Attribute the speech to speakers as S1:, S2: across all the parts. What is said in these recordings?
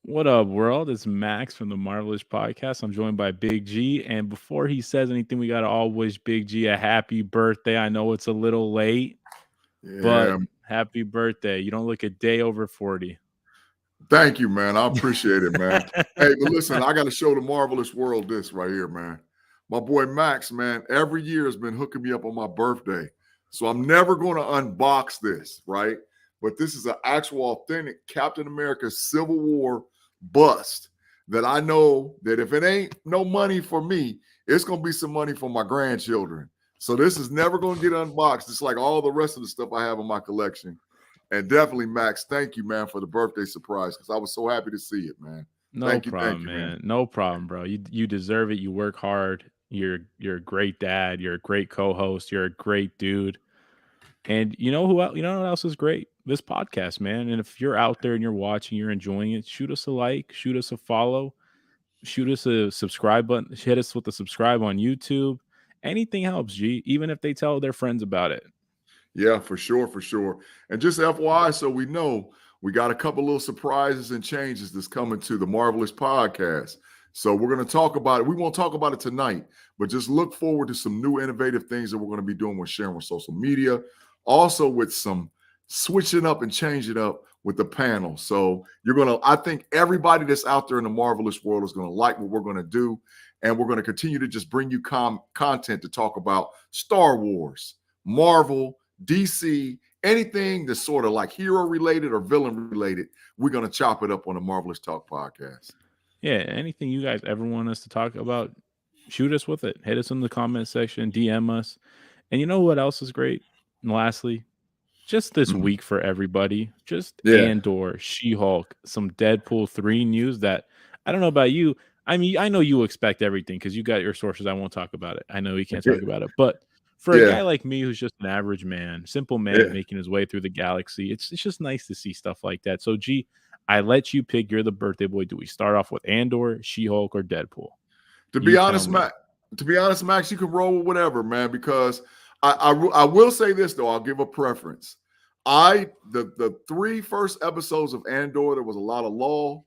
S1: What up, world? It's Max from the Marvelous Podcast. I'm joined by Big G. And before he says anything, we got to all wish Big G a happy birthday. I know it's a little late, but
S2: Yeah,
S1: happy birthday. You don't look a day over 40.
S2: thank you, man. I appreciate it, man. Hey, but listen, I got to show the marvelous world this right here, man. My boy Max, man, every year has been hooking me up on my birthday. So I'm never going to unbox this, right? But this is an actual authentic Captain America Civil War bust that I know that if it ain't no money for me, it's going to be some money for my grandchildren. So this is never going to get unboxed. It's like all the rest of the stuff I have in my collection. And definitely, Max, thank you, man, for the birthday surprise because I was so happy to see it, man.
S1: No
S2: Thank
S1: problem,
S2: you, man.
S1: man. No problem, bro. You deserve it. You work hard. You're a great dad. You're a great co-host. You're a great dude. And you know who else, you know what else is great? This podcast, man. And if you're out there and you're watching, you're enjoying it, shoot us a like, shoot us a follow, shoot us a subscribe button, hit us with the subscribe on YouTube. Anything helps, G, even if they tell their friends about it.
S2: Yeah, for sure, for sure. And just FYI, so we know, we got a couple little surprises and changes that's coming to the Marvelous Podcast. So we're going to talk about it. We won't talk about it tonight, but just look forward to some new innovative things that we're going to be doing with sharing with social media. Also with some switching up and changing up with the panel. So I think everybody that's out there in the Marvelous world is going to like what we're going to do. And we're going to continue to just bring you content to talk about Star Wars, Marvel, DC, anything that's sort of like hero related or villain related, we're going to chop it up on the Marvelous Talk podcast.
S1: Yeah, anything you guys ever want us to talk about, shoot us with it. Hit us in the comment section, DM us. And you know what else is great? And lastly, just this
S2: Mhm.
S1: week for everybody, just
S2: Yeah.
S1: Andor, She-Hulk, some Deadpool 3 news that I don't know about you. I mean, I know you expect everything because you got your sources. I won't talk about it. I know you can't talk about it. But for a
S2: Yeah.
S1: guy like me who's just an average man, simple man
S2: Yeah.
S1: making his way through the galaxy, it's just nice to see stuff like that. So, G, I let you pick. You're the birthday boy. Do we start off with Andor, She-Hulk, or Deadpool?
S2: To be
S1: You tell
S2: honest,
S1: me.
S2: Max, you can roll with whatever, man, because I will say this, though. I'll give a preference. The three first episodes of Andor, there was a lot of lull.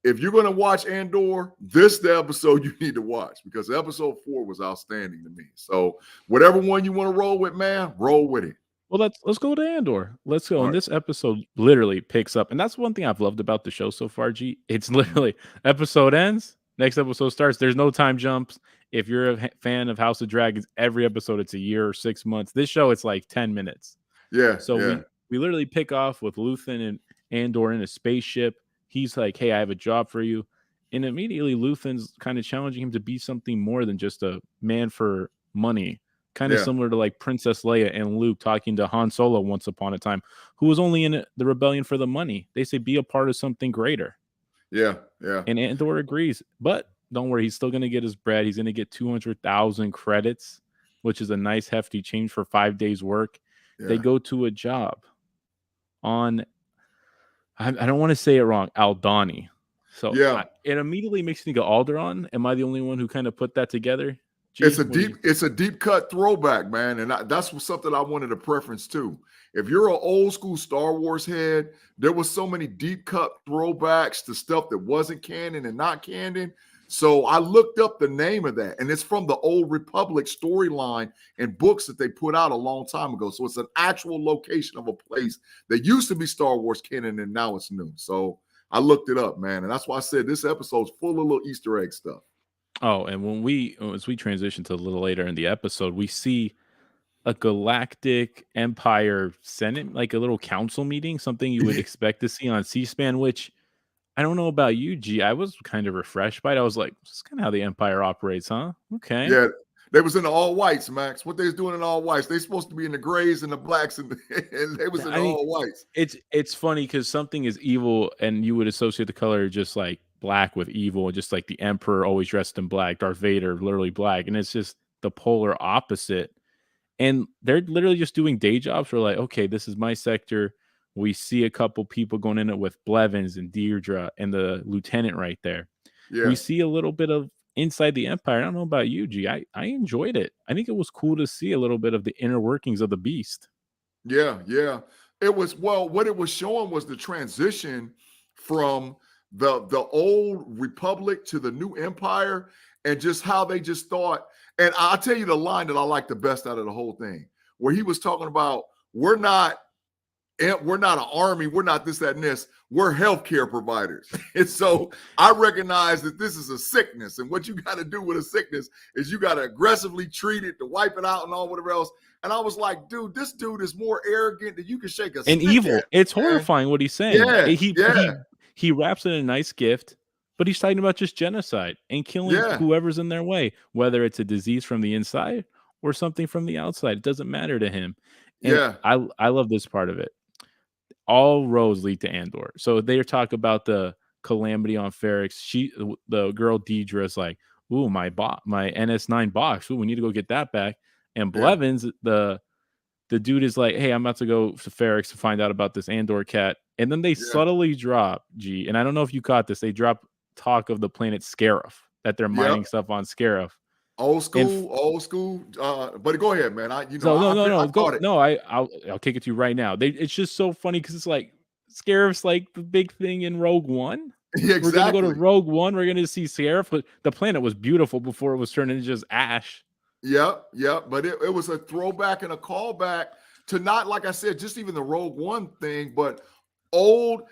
S2: If you're going to watch Andor, this is the episode you need to watch because episode 4 was outstanding to me. So whatever one you want to roll with, man, roll with it.
S1: Well, let's go to Andor. Let's go.
S2: All
S1: And
S2: right.
S1: this episode literally picks up, and that's one thing I've loved about the show so far. G, it's literally episode ends, next episode starts. There's no time jumps. If you're a fan of House of Dragons, every episode it's a year or 6 months. This show it's like 10 minutes.
S2: Yeah,
S1: So
S2: yeah,
S1: we literally pick off with Luthen and Andor in a spaceship. He's like, "Hey, I have a job for you," and immediately Luthen's kind of challenging him to be something more than just a man for money. Kind of
S2: yeah,
S1: similar to like Princess Leia and Luke talking to Han Solo once upon a time, who was only in the rebellion for the money. They say be a part of something greater,
S2: yeah, yeah,
S1: and Andor agrees. But don't worry, he's still going to get his bread. He's going to get 200,000 credits, which is a nice hefty change for 5 days work. They
S2: yeah,
S1: go to a job on I don't want to say it wrong, Aldani. So
S2: yeah.
S1: it immediately makes me go Alderon. Am I the only one who kind of put that together? G, what do you?
S2: It's a deep cut throwback, man, and that's something I wanted a preference too. If you're an old school Star Wars head, there was so many deep cut throwbacks to stuff that wasn't canon and not canon. So I looked up the name of that, and it's from the Old Republic storyline and books that they put out a long time ago. So it's an actual location of a place that used to be Star Wars canon, and now it's new. So I looked it up, man, and that's why I said this episode's full of little Easter egg stuff.
S1: Oh, and as we transition to a little later in the episode, we see a galactic empire senate, like a little council meeting, something you would expect to see on C-SPAN. Which I don't know about you, G. I was kind of refreshed by it. I was like, "This is kind of how the empire operates, huh?" Okay.
S2: Yeah, they was in the all whites, Max. What they was doing in all whites? They supposed to be in the grays and the blacks, and, and they was in
S1: I
S2: the
S1: mean,
S2: all whites.
S1: it's funny because something is evil, and you would associate the color just like black with evil, just like the Emperor always dressed in black, Darth Vader literally black, and it's just the polar opposite. And they're literally just doing day jobs. We're like, okay, this is my sector. We see a couple people going in it with Blevins and Deirdre and the lieutenant right there. We
S2: Yeah,
S1: see a little bit of inside the Empire. I don't know about you, G. I enjoyed it. I think it was cool to see a little bit of the inner workings of the beast.
S2: yeah, yeah. It was, well, what it was showing was the transition from the old republic to the new empire, and just how they just thought. And I'll tell you the line that I like the best out of the whole thing, where he was talking about, we're not an army, we're not this, that, and this. We're healthcare providers. And so I recognize that this is a sickness. And what you got to do with a sickness is you got to aggressively treat it to wipe it out and all whatever else. And I was like, dude, this dude is more arrogant than you can shake a
S1: and
S2: stick
S1: evil.
S2: at,
S1: It's
S2: man.
S1: horrifying what he's saying.
S2: Yeah,
S1: He wraps it in a nice gift, but he's talking about just genocide and killing whoever's in their way, whether it's a disease from the inside or something from the outside. It doesn't matter to him. And I love this part of it. All roads lead to Andor. So they talk about the calamity on Ferrix. The girl Deidre is like, "Ooh, my NS9 box. Ooh, we need to go get that back." And Blevins, the dude is like, "Hey, I'm about to go to Ferrix to find out about this Andor cat." And then they subtly drop, and I don't know if you caught this. They drop talk of the planet Scarif, that they're mining stuff on Scarif.
S2: Old school. But go ahead, man. I'll
S1: kick it to you right now. It's just so funny because it's like Scarif's like the big thing in Rogue One.
S2: Yeah, exactly.
S1: We're gonna go to Rogue One. We're gonna see Scarif, but the planet was beautiful before it was turned into just ash.
S2: Yep. But it was a throwback and a callback to, not, like I said, just even the Rogue One thing, but old.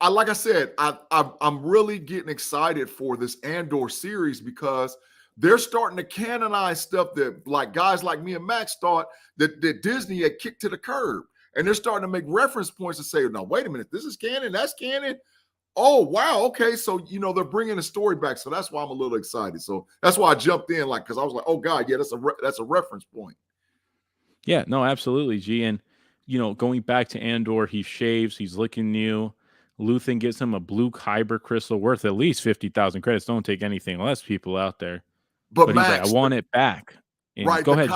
S2: Like I said, I'm really getting excited for this Andor series because they're starting to canonize stuff that, like, guys like me and Max thought that Disney had kicked to the curb. And they're starting to make reference points and say, no, wait a minute, this is canon, that's canon. Oh, wow, okay. So, they're bringing the story back. So that's why I'm a little excited. So that's why I jumped in, because I was like, oh, God, yeah, that's a reference point.
S1: Yeah, no, absolutely, G. And, going back to Andor, he shaves, he's looking new. Luthen gives him a blue kyber crystal worth at least 50,000 credits. Don't take anything less, people out there. But Max, he's like, I want it back. And
S2: right.
S1: Go ahead.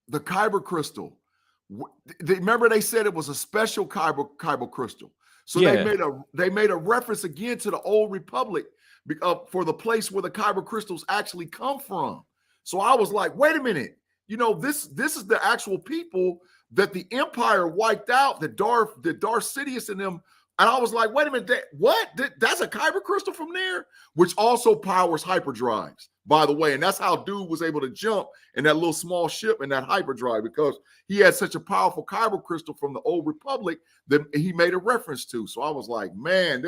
S2: The kyber crystal. Remember, they said it was a special kyber crystal. So they made a reference again to the old Republic for the place where the kyber crystals actually come from. So I was like, wait a minute. This is the actual people that the Empire wiped out, the Darth Sidious and them. And I was like, wait a minute, that's a kyber crystal from there, which also powers hyperdrives, by the way. And that's how dude was able to jump in that little small ship in that hyperdrive, because he had such a powerful kyber crystal from the old Republic that he made a reference to. So I was like, man,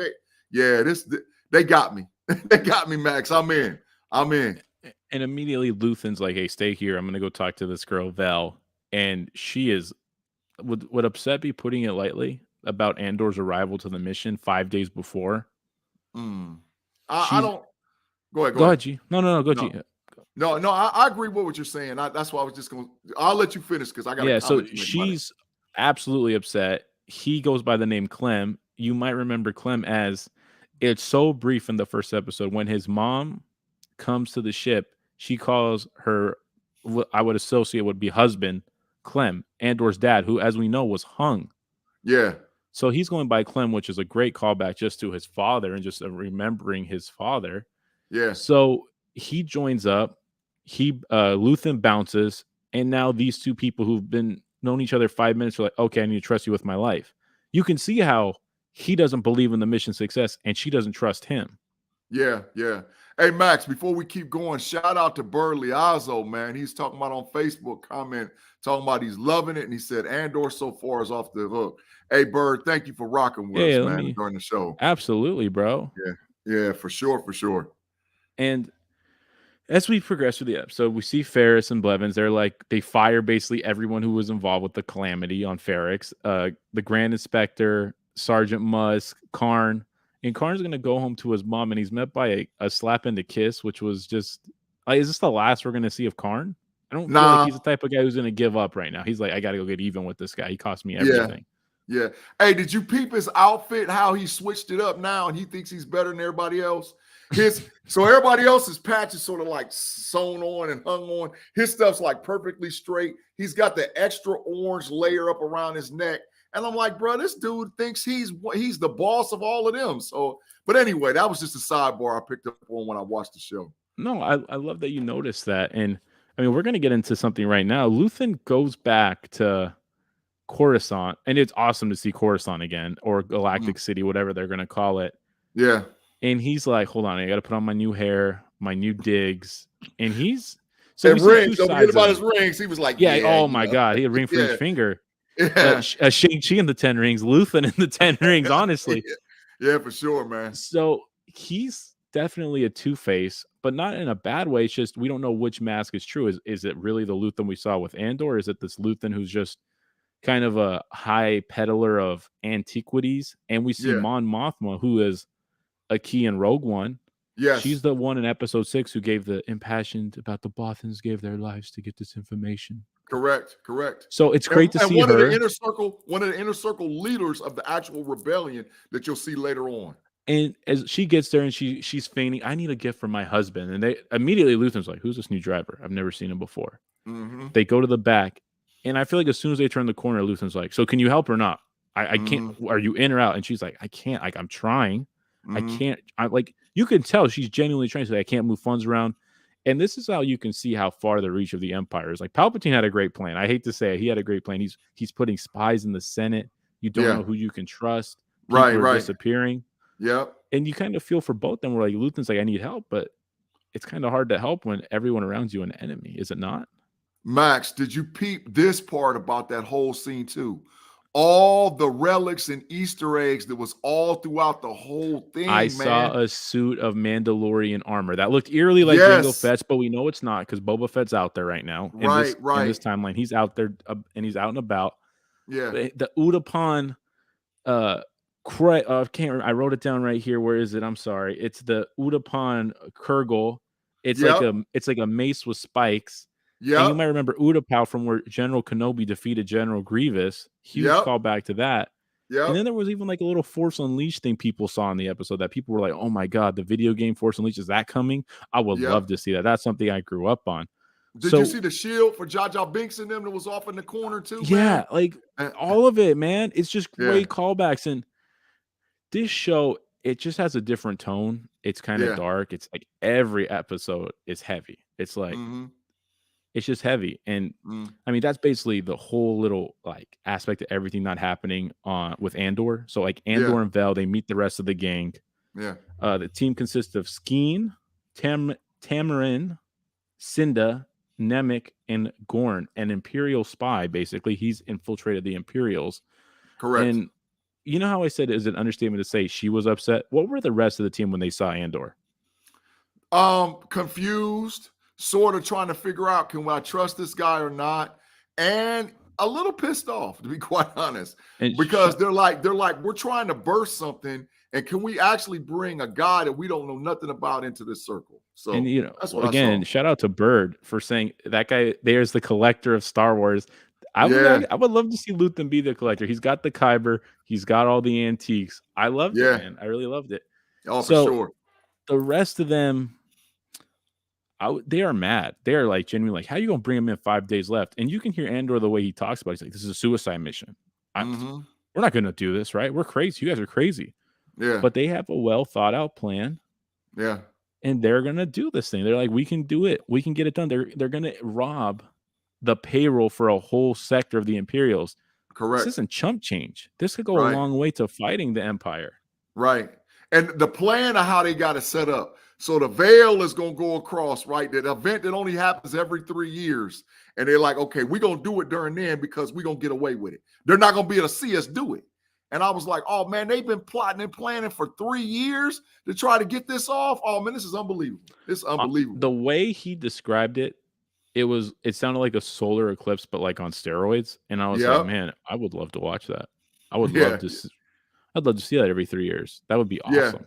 S2: they got me. They got me, Max. I'm in.
S1: And immediately Luthen's like, hey, stay here. I'm going to go talk to this girl, Vel. And she is, would upset be putting it lightly, about Andor's arrival to the mission 5 days before.
S2: I don't. Go ahead,
S1: G. No, go G.
S2: No, I agree with what you're saying. That's why I was just going to, I'll let you finish because I got to.
S1: So she's absolutely upset. He goes by the name Clem. You might remember Clem as, it's so brief in the first episode, when his mom comes to the ship, she calls her, what I would associate would be husband, Clem, Andor's dad, who, as we know, was hung.
S2: Yeah.
S1: So he's going by Clem, which is a great callback just to his father and just remembering his father.
S2: Yeah.
S1: So he joins up. Luthen bounces, and now these two people who've been known each other 5 minutes are like, okay, I need to trust you with my life. You can see how he doesn't believe in the mission success, and she doesn't trust him.
S2: Yeah. Hey, Max, before we keep going, shout out to Burley Azo, man. He's talking about on Facebook, talking about he's loving it, and he said Andor so far is off the hook. Hey, Bird, thank you for rocking with us, man, during the show.
S1: Absolutely, bro.
S2: Yeah, for sure.
S1: And as we progress through the episode, we see Ferris and Blevins. They fire basically everyone who was involved with the calamity on Ferrix. The Grand Inspector, Sergeant Musk, Karn. And Karn's going to go home to his mom, and he's met by a slap and a kiss, which was just, is this the last we're going to see of Karn? I don't feel like he's the type of guy who's going to give up right now. He's like, I got to go get even with this guy. He cost me everything.
S2: Yeah. Hey, did you peep his outfit, how he switched it up now, and he thinks he's better than everybody else? So everybody else's patch is sort of like sewn on and hung on. His stuff's like perfectly straight. He's got the extra orange layer up around his neck. And I'm like, bro, this dude thinks he's the boss of all of them. So, but anyway, that was just a sidebar I picked up on when I watched the show.
S1: No, I love that you noticed that. And I mean, we're going to get into something right now. Luthen goes back to Coruscant, and it's awesome to see Coruscant again, or Galactic City, whatever they're going to call it.
S2: Yeah.
S1: And he's like, hold on, I got to put on my new hair, my new digs. And so we
S2: And
S1: see two
S2: rings. Don't forget
S1: sides of
S2: about his
S1: him.
S2: rings. He was like,
S1: Yeah.
S2: yeah,
S1: Oh
S2: you
S1: my
S2: know,
S1: God. He had a ring for each
S2: yeah,
S1: finger.
S2: yeah,
S1: Shang-Chi in the 10 rings, Luthen in the 10 rings, honestly.
S2: yeah, for sure, man.
S1: So he's definitely a Two-Face, but not in a bad way. It's just we don't know which mask is true. Is it really the Luthen we saw with Andor? Or is it this Luthen who's just kind of a high peddler of antiquities? And we see
S2: Yeah,
S1: Mon Mothma, who is a key in Rogue One. She's
S2: yes,
S1: the one in episode 6 who gave the impassioned about the Bothans gave their lives to get this information.
S2: correct, correct.
S1: So it's great to
S2: And
S1: see her.
S2: one of the inner circle leaders of the actual rebellion that you'll see later on.
S1: And as she gets there and she's feigning, I need a gift from my husband. And they immediately Luthen's like, who's this new driver? I've never seen him before.
S2: Mm-hmm.
S1: They go to the back. And I feel like as soon as they turn the corner, Luthen's like, so can you help or not? I can't.
S2: Mm-hmm.
S1: Are you in or out? And she's like, I can't. Like, I'm trying. I
S2: Mm-hmm.
S1: can't. I like you can tell she's genuinely trying to say I can't move funds around. And this is how you can see how far the reach of the Empire is. Like Palpatine had a great plan. I hate to say it, he had a great plan. He's putting spies in the Senate. You don't
S2: Yeah.
S1: know who you can trust.
S2: Right,
S1: People are
S2: right.
S1: disappearing.
S2: Yep.
S1: And you kind of feel for both of them. Where like Luthen's like, I need help, but it's kind of hard to help when everyone around you an enemy, is it not?
S2: Max, did you peep this part about that whole scene too? All the relics and Easter eggs that was all throughout the whole
S1: I
S2: thing, man.
S1: saw a suit of Mandalorian armor that looked eerily like Jango
S2: Yes.
S1: Fett's, but we know it's not because Boba Fett's out there right now. In
S2: Right,
S1: this timeline, he's out there and he's out and about.
S2: Yeah.
S1: The Utapauan, I can't remember. I wrote it down right here. Where is it? I'm sorry. It's the Utapauan Kurgle. It's like a mace with spikes. And you might remember Utapau from where General Kenobi defeated General Grievous. Huge callback to that. And then there was even like a little Force Unleashed thing people saw in the episode that people were like, oh my God, the video game Force Unleashed, is that coming? I would love to see that. That's something I grew up on.
S2: Did you see the shield for Jar Jar Binks and them that was off in the corner too?
S1: Yeah,
S2: man?
S1: like all of it, man. It's just great callbacks. And this show, it just has a different tone. It's kind of dark. It's like every episode is heavy. It's like it's just heavy. And I mean, that's basically the whole little like aspect of everything not happening with Andor. So like Andor and Vel, they meet the rest of the gang.
S2: Yeah.
S1: The team consists of Skeen, Tamarin, Cinda, Nemec, and Gorn, an Imperial spy. Basically, he's infiltrated the Imperials.
S2: Correct.
S1: And you know how I said it is an understatement to say she was upset? What were the rest of the team when they saw Andor?
S2: Confused, sort of trying to figure out, can I trust this guy or not? And a little pissed off, to be quite honest, because they're like, we're trying to burst something, and can we actually bring a guy that we don't know nothing about into this circle? So,
S1: and
S2: that's what
S1: again, shout out to Bird for saying that guy there's the collector of Star Wars. I would love to see Luthen be the collector. He's got the Kyber, he's got all the antiques. I loved it, man. I really loved it.
S2: Oh, for sure.
S1: The rest of them, they are mad. They are like genuinely like, how are you gonna bring him in 5 days left? And you can hear Andor the way he talks about it. He's like, this is a suicide mission. We're not gonna do this, right? We're crazy. You guys are crazy.
S2: Yeah.
S1: But they have a well thought out plan.
S2: Yeah.
S1: And they're gonna do this thing. They're like, we can do it. We can get it done. They're gonna rob the payroll for a whole sector of the Imperials.
S2: Correct.
S1: This isn't chump change. This could go a long way to fighting the Empire.
S2: Right. And the plan of how they got it set up. So the veil is going to go across, right? That event that only happens every 3 years. And they're like, okay, we're going to do it during then because we're going to get away with it. They're not going to be able to see us do it. And I was like, oh, man, they've been plotting and planning for 3 years to try to get this off. Oh, man, this is unbelievable. It's unbelievable.
S1: The way he described it, it sounded like a solar eclipse, but like on steroids. And I was like, man, I would love to watch that. I would love to. I'd love to see that every 3 years. That would be awesome.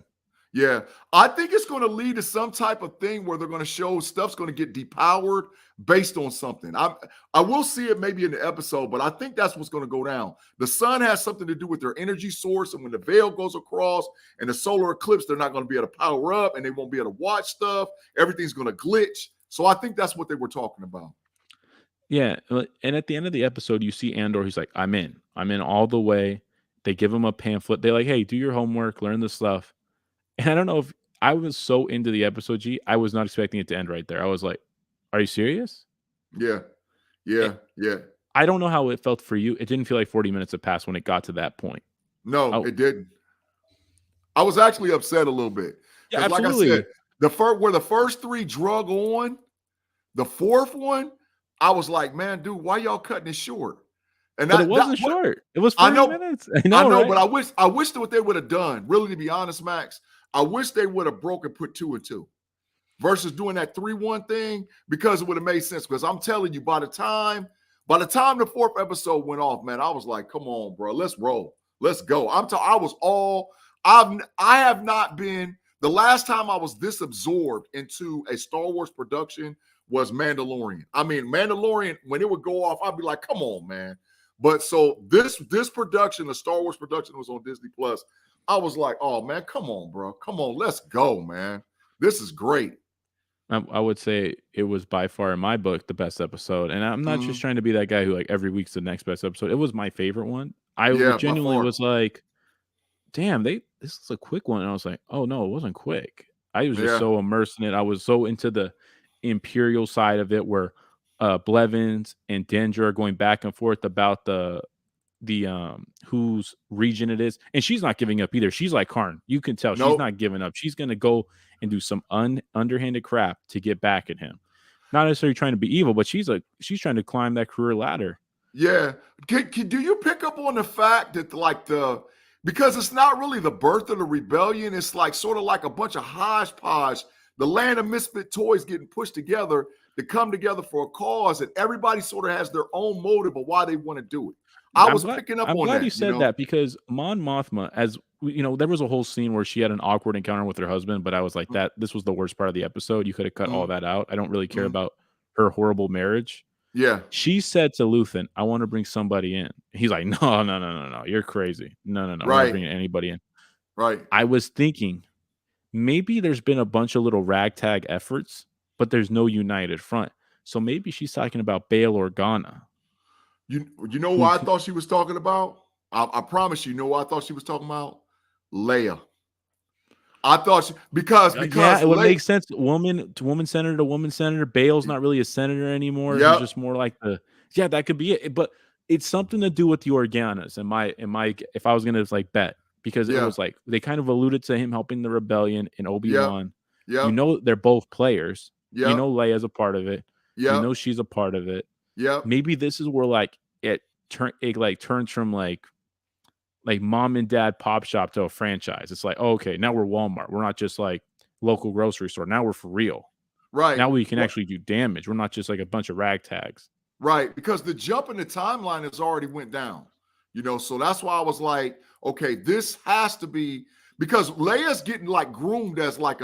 S2: Yeah. I think it's going to lead to some type of thing where they're going to show stuff's going to get depowered based on something. I will see it maybe in the episode, but I think that's what's going to go down. The sun has something to do with their energy source, and when the veil goes across and the solar eclipse, they're not going to be able to power up, and they won't be able to watch stuff. Everything's going to glitch. So I think that's what they were talking about.
S1: Yeah. And at the end of the episode, you see Andor. He's like, I'm in all the way. They give him a pamphlet. They're like, hey, do your homework, learn this stuff. And I don't know if I was so into the episode, G, I was not expecting it to end right there. I was like, are you serious?
S2: Yeah.
S1: I don't know how it felt for you. It didn't feel like 40 minutes had passed when it got to that point.
S2: No, it didn't. I was actually upset a little bit
S1: Yeah,
S2: Because like I said,
S1: absolutely.
S2: the first three drug on, the fourth one, I was like, man, dude, why y'all cutting it short? And
S1: But it
S2: that
S1: wasn't
S2: what
S1: short. It was
S2: I
S1: 40
S2: know,
S1: minutes. I know,
S2: but
S1: right?
S2: I wish that what they would have done, really, to be honest, Max, I wish they would have broken put two and two versus doing that 3-1 thing because it would have made sense. Because I'm telling you, by the time the fourth episode went off, man, I was like, come on, bro, let's roll. Let's go. I was all I have not been the last time I was this absorbed into a Star Wars production was Mandalorian. I mean, Mandalorian, when it would go off, I'd be like, come on, man. But so this production, the Star Wars production was on Disney Plus. I was like, oh man, come on, bro. Come on, let's go, man. This is great.
S1: I would say it was by far in my book the best episode, and I'm not just
S2: Mhm.
S1: trying to be that guy who like every week's the next best episode. It was my favorite one.
S2: Yeah, by
S1: Genuinely
S2: far.
S1: was like, damn, this is a quick one. And I was like, oh no, it wasn't quick. I was just
S2: Yeah.
S1: so immersed in it. I was so into the Imperial side of it, where Blevins and Dendra are going back and forth about the whose region it is, and she's not giving up either. She's like Karn. You can tell she's
S2: Nope.
S1: not giving up. She's gonna go and do some underhanded crap to get back at him. Not necessarily trying to be evil, but she's trying to climb that career ladder.
S2: Yeah. Do you pick up on the fact that because it's not really the birth of the rebellion, it's like sort of like a bunch of hodgepodge, the land of misfit toys getting pushed together to come together for a cause, and everybody sort of has their own motive of why they want to do it. I was picking up
S1: I'm
S2: on
S1: glad you
S2: that, you
S1: said
S2: know.
S1: that because Mon Mothma, there was a whole scene where she had an awkward encounter with her husband, but I was like, that this was the worst part of the episode. You could have cut all
S2: Mm,
S1: that out. I don't really care
S2: mm,
S1: about her horrible marriage.
S2: yeah,
S1: She said to Luthen, "I want to bring somebody in." He's like, "No, no, no, no, no. You're crazy. No, no, no. We're not
S2: right,
S1: bringing anybody in."
S2: right.
S1: I was thinking maybe there's been a bunch of little ragtag efforts, but there's no united front. So maybe she's talking about Bail Organa,
S2: You know
S1: who
S2: what I thought she was talking about? I promise you, know what I thought she was talking about? Leia. I thought
S1: yeah,
S2: because
S1: it would
S2: Leia.
S1: make sense. Woman senator to woman senator. Bale's not really a senator anymore. He's
S2: Yep,
S1: just more like yeah, that could be it. But it's something to do with the Organas. If I was gonna like bet, because it
S2: yeah,
S1: was like they kind of alluded to him helping the rebellion in
S2: yep,
S1: Obi-Wan.
S2: yep,
S1: They're both players.
S2: yep,
S1: Leia's a part of it.
S2: yep,
S1: She's a part of it.
S2: yep.
S1: Maybe this is where like it like turns from like mom and dad pop shop to a franchise. It's like, oh, okay, now we're Walmart. We're not just like local grocery store. Now we're for real.
S2: Right.
S1: Now we can
S2: Right.
S1: actually do damage. We're not just like a bunch of ragtags.
S2: Right. Because the jump in the timeline has already went down. So that's why I was like, okay, this has to be because Leia's getting like groomed as like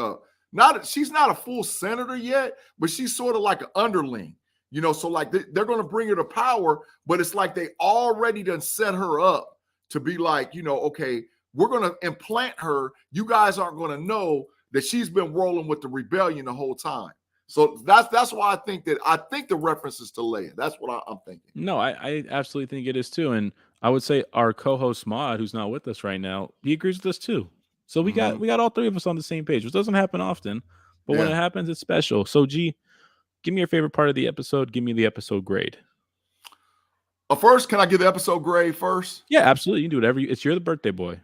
S2: she's not a full senator yet, but she's sort of like an underling. So like they're going to bring her to power, but it's like they already done set her up to be like, okay, we're going to implant her. You guys aren't going to know that she's been rolling with the rebellion the whole time. So that's why I think the reference is to Leia. That's what I'm thinking.
S1: No, I absolutely think it is too. And I would say our co-host Mod, who's not with us right now, he agrees with us too. So
S2: Mm-hmm.
S1: we got all three of us on the same page, which doesn't happen often. But when
S2: Yeah.
S1: it happens, it's special. So G, give me your favorite part of the episode. Give me the episode grade.
S2: First, can I give the episode grade first?
S1: Yeah, absolutely. You can do whatever you're the birthday boy.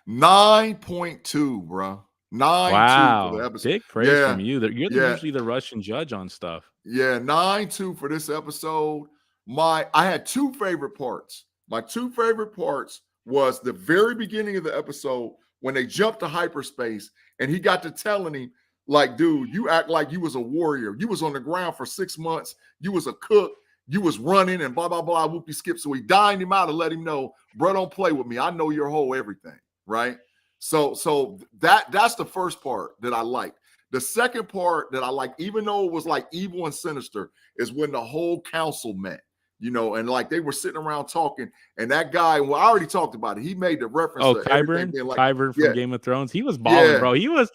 S2: 9.2, bro. 9.2 for the
S1: Wow,
S2: episode.
S1: big praise
S2: Yeah.
S1: from you. You're
S2: Yeah.
S1: usually the Russian judge on stuff.
S2: Yeah. 9.2 for this episode. I had two favorite parts. My two favorite parts was the very beginning of the episode when they jumped to hyperspace and he got to telling him, like, dude, you act like you was a warrior. You was on the ground for 6 months. You was a cook. You was running and blah, blah, blah, whoopie skip. So he dined him out and let him know, bro, don't play with me. I know your whole everything, right? So that's the first part that I liked. The second part that I like, even though it was like evil and sinister, is when the whole council met, and like they were sitting around talking, and that guy, well, I already talked about it. He made the reference
S1: Oh,
S2: to everything being like,
S1: Qyburn from
S2: yeah,
S1: Game of Thrones. He was balling,
S2: yeah,
S1: bro. He was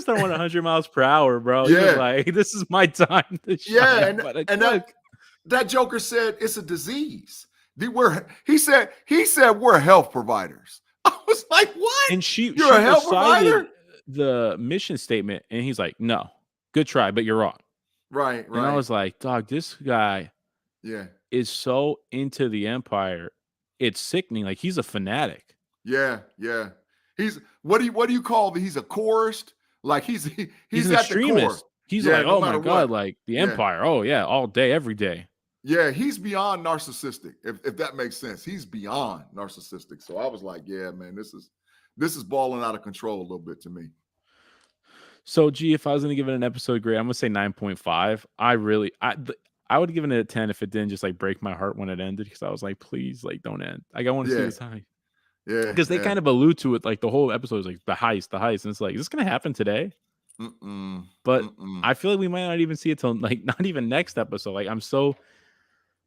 S1: throwing 100 miles per hour, bro. He was
S2: yeah,
S1: like, "This is my time to shine.
S2: yeah.
S1: I'm
S2: And
S1: about to
S2: and
S1: cook."
S2: that Joker said it's a disease. He said we're health providers. I was like, what?
S1: And she
S2: You're a health
S1: recited
S2: provider?
S1: the mission statement, and he's like, "No, good try, but you're wrong."
S2: Right,
S1: And I
S2: right.
S1: was like, "Dog, this guy
S2: Yeah.
S1: is so into the Empire. It's sickening. Like he's a fanatic."
S2: Yeah, yeah. He's what do you call he's a chorist? Like
S1: He's
S2: he's
S1: an
S2: at the core.
S1: extremist. He's
S2: Yeah,
S1: like,
S2: no
S1: oh my
S2: matter
S1: god,
S2: what.
S1: like the
S2: Yeah.
S1: Empire. Oh yeah, all day, every day.
S2: Yeah, he's beyond narcissistic, if that makes sense. He's beyond narcissistic. So I was like, yeah, man, this is balling out of control a little bit to me.
S1: So, gee, if I was gonna give it an episode grade, I'm gonna say 9.5. I would have given it a 10 if it didn't just like break my heart when it ended because I was like, please, like, don't end. Like, I want to see
S2: Yeah,
S1: this high
S2: yeah,
S1: because they
S2: yeah.
S1: kind of allude to it. Like the whole episode is like the heist, and it's like, is this gonna happen today?
S2: Mm-mm,
S1: But
S2: mm-mm.
S1: I feel like we might not even see it till like not even next episode. Like, I'm so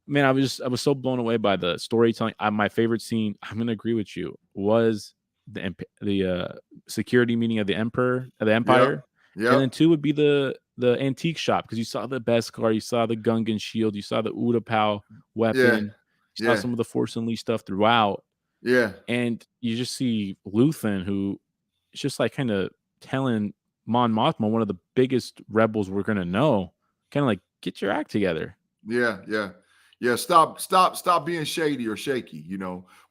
S1: man, I was so blown away by the storytelling. My favorite scene, I'm gonna agree with you, was the security meeting of the
S2: Yep,
S1: Empire, and then
S2: yep.
S1: two would be the antique shop because you saw the Beskar, you saw the Gungan shield, you saw the Utapau
S2: Yeah,
S1: weapon, you saw
S2: yeah,
S1: some of the Force Unleashed stuff throughout,
S2: yeah,
S1: and you just see Luthen who is just like kind of telling Mon Mothma, one of the biggest rebels we're gonna know, kind of like get your act together.
S2: yeah, yeah. Yeah, stop being shady or shaky.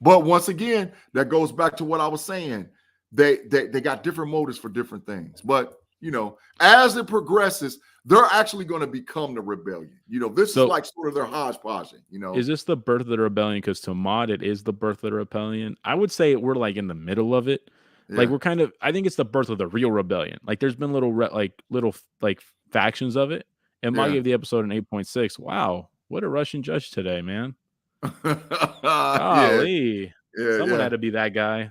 S2: But once again, that goes back to what I was saying. They got different motives for different things. But as it progresses, they're actually going to become the rebellion. This is
S1: So
S2: like sort of their hodgepodge.
S1: is this the birth of the rebellion? Because to Mod, it is the birth of the rebellion. I would say we're like in the middle of it. Like
S2: Yeah.
S1: we're kind of. I think it's the birth of the real rebellion. Like there's been little factions of it. And Mod
S2: Yeah.
S1: gave the episode an 8.6. Wow, what a Russian judge today, man.
S2: Yeah.
S1: Golly,
S2: Yeah.
S1: someone
S2: Yeah.
S1: had to be that guy.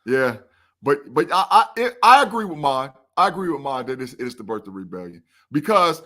S2: Yeah, but I agree with mine. I agree with mine that it is the birth of rebellion because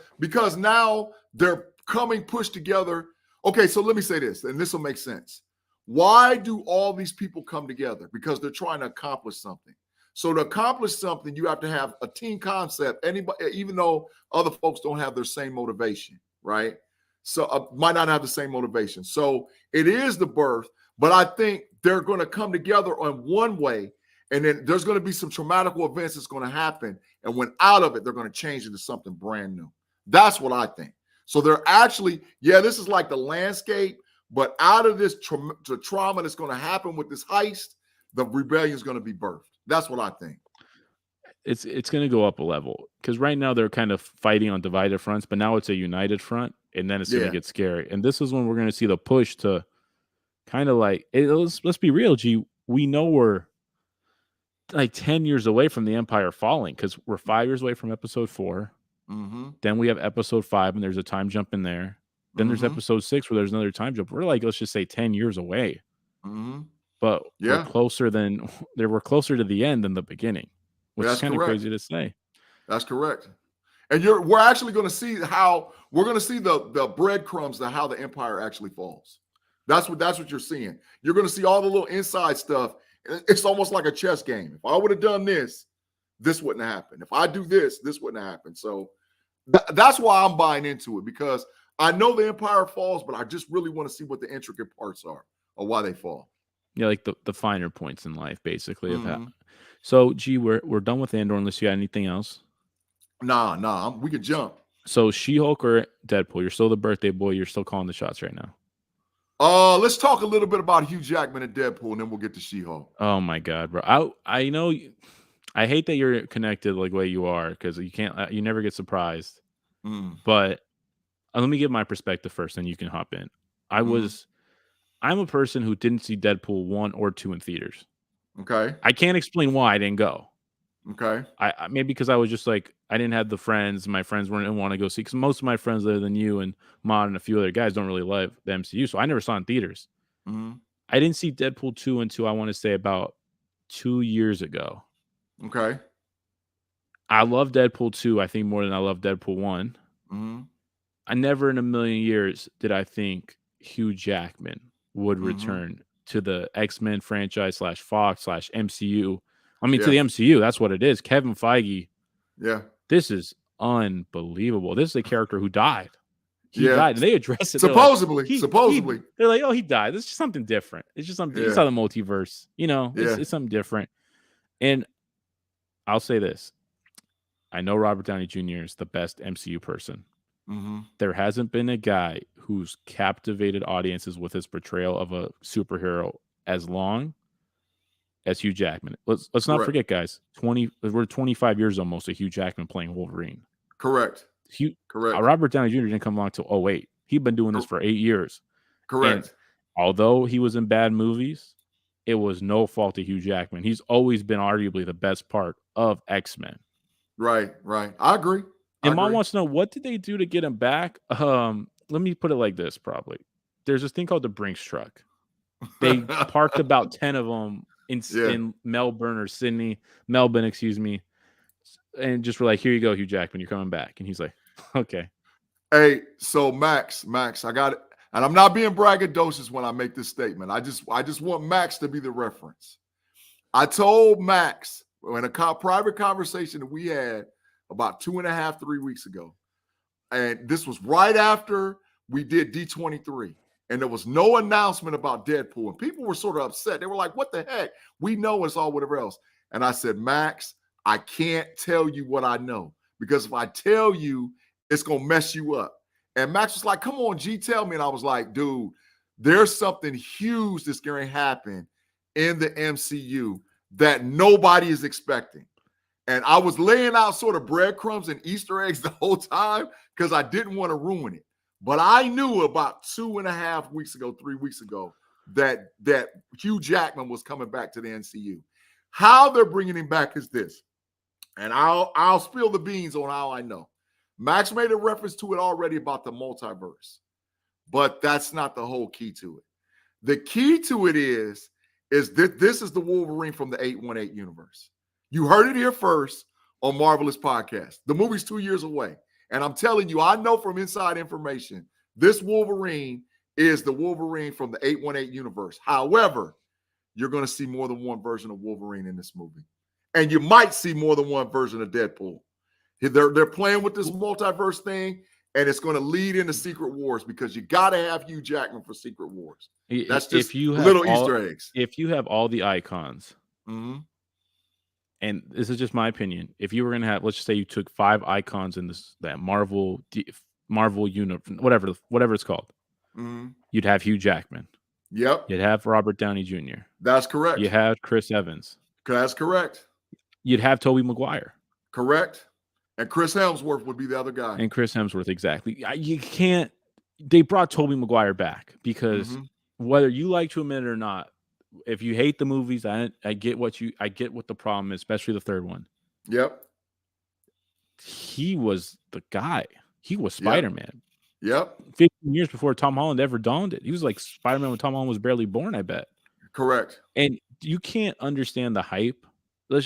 S2: now they're coming pushed together. Okay, so let me say this, and this will make sense. Why do all these people come together? Because they're trying to accomplish something. So to accomplish something, you have to have a team concept. Anybody, even though other folks don't have their same motivation, right? So might not have the same motivation. So it is the birth, but I think they're going to come together on one way, and then there's going to be some traumatic events that's going to happen. And when out of it, they're going to change into something brand new. That's what I think. So they're actually, this is like the landscape, but out of this the trauma that's going to happen with this heist, the rebellion is going to be birthed. That's what I think.
S1: It's going to go up a level because right now they're kind of fighting on divided fronts, but now it's a united front, and then it's going to
S2: Yeah.
S1: get scary. And this is when we're going to see the push to kind of like let's be real, G. We know we're like 10 years away from the Empire falling because we're 5 years away from episode 4.
S2: Mm-hmm.
S1: Then we have episode 5, and there's a time jump in there. Then there's episode 6 where there's another time jump. We're like, let's just say 10 years away.
S2: Mm-hmm.
S1: But we're
S2: Yeah.
S1: closer we're closer to the end than the beginning, which is
S2: That's
S1: kind of
S2: correct.
S1: crazy to say.
S2: That's correct. And we're actually going to see the breadcrumbs to how the empire actually falls. That's what you're seeing. You're going to see all the little inside stuff. It's almost like a chess game. If I would have done this wouldn't happen. If I do this wouldn't happen. So that's why I'm buying into it, because I know the empire falls, but I just really want to see what the intricate parts are or why they fall.
S1: Yeah, like the finer points in life, basically.
S2: Mm-hmm.
S1: So, G, we're done with Andor unless you got anything else.
S2: Nah, we could jump.
S1: So, She-Hulk or Deadpool? You're still the birthday boy. You're still calling the shots right now.
S2: Let's talk a little bit about Hugh Jackman and Deadpool, and then we'll get to She-Hulk.
S1: Oh my god, bro! I know. I hate that you're connected like the way you are because you never get surprised. But let me give my perspective first, and you can hop in. I'm a person who didn't see Deadpool 1 or 2 in theaters.
S2: Okay.
S1: I can't explain why I didn't go.
S2: Okay.
S1: I maybe because I was just like I didn't have the friends. My friends didn't want to go see because most of my friends other than you and Mod and a few other guys don't really love the MCU, so I never saw it in theaters. I didn't see Deadpool 2 until I want to say about 2 years ago.
S2: Okay.
S1: I love Deadpool 2, I think, more than I love Deadpool 1. I never in a million years did I think Hugh Jackman would return to the X-Men franchise / Fox / MCU. I mean, to the MCU, that's what it is. Kevin Feige.
S2: Yeah.
S1: This is unbelievable. This is a character who died. He died, and they address it.
S2: Supposedly.
S1: They're like, oh, he died. This is just something different. It's just something. You saw the multiverse. It's something different. And I'll say this. I know Robert Downey Jr. is the best MCU person. There hasn't been a guy who's captivated audiences with his portrayal of a superhero as long as Hugh Jackman. Let's not
S2: Correct.
S1: forget, guys. We're 25 years almost of Hugh Jackman playing Wolverine.
S2: Correct.
S1: Hugh,
S2: Correct.
S1: Robert Downey Jr. didn't come along till 08. He'd been doing this for 8 years. And
S2: Correct.
S1: although he was in bad movies, it was no fault of Hugh Jackman. He's always been arguably the best part of X-Men.
S2: Right. Right. I agree.
S1: And Mom wants to know, what did they do to get him back? Let me put it like this, probably. There's this thing called the Brinks truck. They parked about 10 of them in Melbourne, excuse me, and just were like, here you go, Hugh Jackman, you're coming back. And he's like, okay.
S2: Hey, so Max, I got it. And I'm not being braggadocious when I make this statement. I just want Max to be the reference. I told Max in a private conversation that we had about 2.5, 3 weeks ago. And this was right after we did D23. And there was no announcement about Deadpool. And people were sort of upset. They were like, what the heck? We know it's all whatever else. And I said, Max, I can't tell you what I know. Because if I tell you, it's going to mess you up. And Max was like, come on, G, tell me. And I was like, dude, there's something huge that's going to happen in the MCU that nobody is expecting. And I was laying out sort of breadcrumbs and Easter eggs the whole time because I didn't want to ruin it. But I knew about 2.5 weeks ago, 3 weeks ago, that Hugh Jackman was coming back to the MCU. How they're bringing him back is this. And I'll spill the beans on how I know. Max made a reference to it already about the multiverse. But that's not the whole key to it. The key to it is that this is the Wolverine from the 818 universe. You heard it here first on Marvelous Podcast. The movie's 2 years away. And I'm telling you, I know from inside information, this Wolverine is the Wolverine from the 818 universe. However, you're going to see more than one version of Wolverine in this movie. And you might see more than one version of Deadpool. They're playing with this multiverse thing, and it's going to lead into Secret Wars because you got to have Hugh Jackman for Secret Wars. That's just little Easter eggs.
S1: If you have all the icons,
S2: mm-hmm.
S1: and this is just my opinion, if you were going to have, let's just say you took 5 icons in that Marvel universe, whatever it's called,
S2: mm-hmm.
S1: You'd have Hugh Jackman.
S2: Yep.
S1: You'd have Robert Downey Jr.
S2: That's correct.
S1: You have Chris Evans.
S2: That's correct.
S1: You'd have Tobey Maguire.
S2: Correct. And Chris Hemsworth would be the other guy.
S1: And Chris Hemsworth, exactly. You can't. They brought Tobey Maguire back because whether you like to admit it or not, if you hate the movies, I get what the problem is, especially the third one.
S2: Yep.
S1: He was the guy. He was Spider-Man.
S2: Yep.
S1: 15 years before Tom Holland ever donned it. He was like Spider-Man when Tom Holland was barely born, I bet.
S2: Correct.
S1: And you can't understand the hype.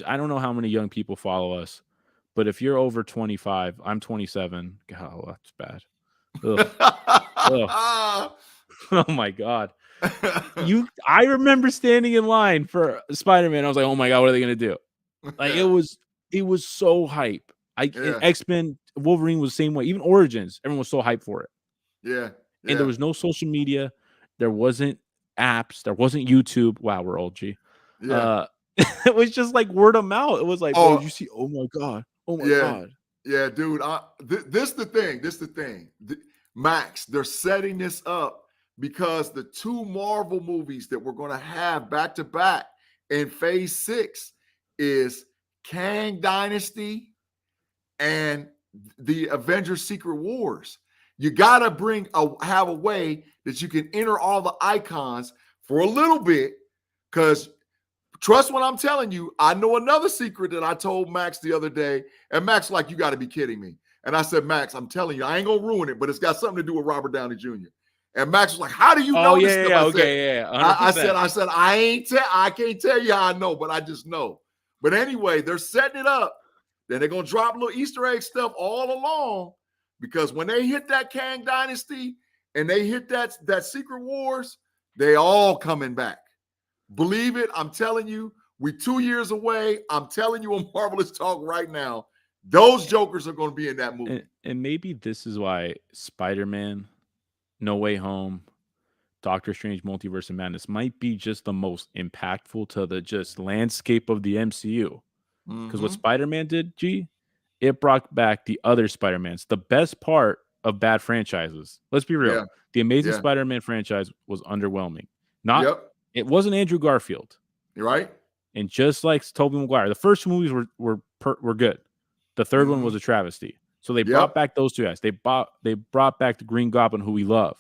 S1: I don't know how many young people follow us, but if you're over 25, I'm 27. God, that's bad. Ugh. Ugh. Oh my God. I remember standing in line for Spider-Man. I was like, oh my God, what are they going to do? Like it was so hype. X-Men, Wolverine was the same way. Even Origins, everyone was so hyped for it.
S2: Yeah.
S1: And there was no social media. There wasn't apps. There wasn't YouTube. Wow, we're old, G.
S2: Yeah.
S1: It was just like word of mouth. It was like, oh, you see, oh my God. Oh my God.
S2: Yeah, dude. This the thing. Max, they're setting this up because the 2 Marvel movies that we're going to have back to back in phase 6 is Kang Dynasty and the Avengers Secret Wars. You got to have a way that you can enter all the icons for a little bit, because trust what I'm telling you, I know another secret that I told Max the other day, and Max like, you got to be kidding me. And I said, Max, I'm telling you, I ain't going to ruin it, but it's got something to do with Robert Downey Jr. And Max was like, how do you know this stuff? I said, I can't tell you how I know, but I just know. But anyway, they're setting it up. Then they're going to drop little Easter egg stuff all along, because when they hit that Kang Dynasty and they hit that Secret Wars, they all coming back. Believe it, I'm telling you, we're 2 years away. I'm telling you on Marvelous Talk right now, those Jokers are going to be in that movie.
S1: And maybe this is why Spider-Man, No Way Home, Doctor Strange, Multiverse of Madness might be just the most impactful to the just landscape of the MCU. Because what Spider-Man did, G, it brought back the other Spider-Mans. The best part of bad franchises, let's be real, the Amazing Spider-Man franchise was underwhelming. It wasn't Andrew Garfield.
S2: You're right.
S1: And just like Tobey Maguire, the first two movies were good. The third one was a travesty. So they brought
S2: Yep.
S1: back those two guys. They brought back the Green Goblin, who we love.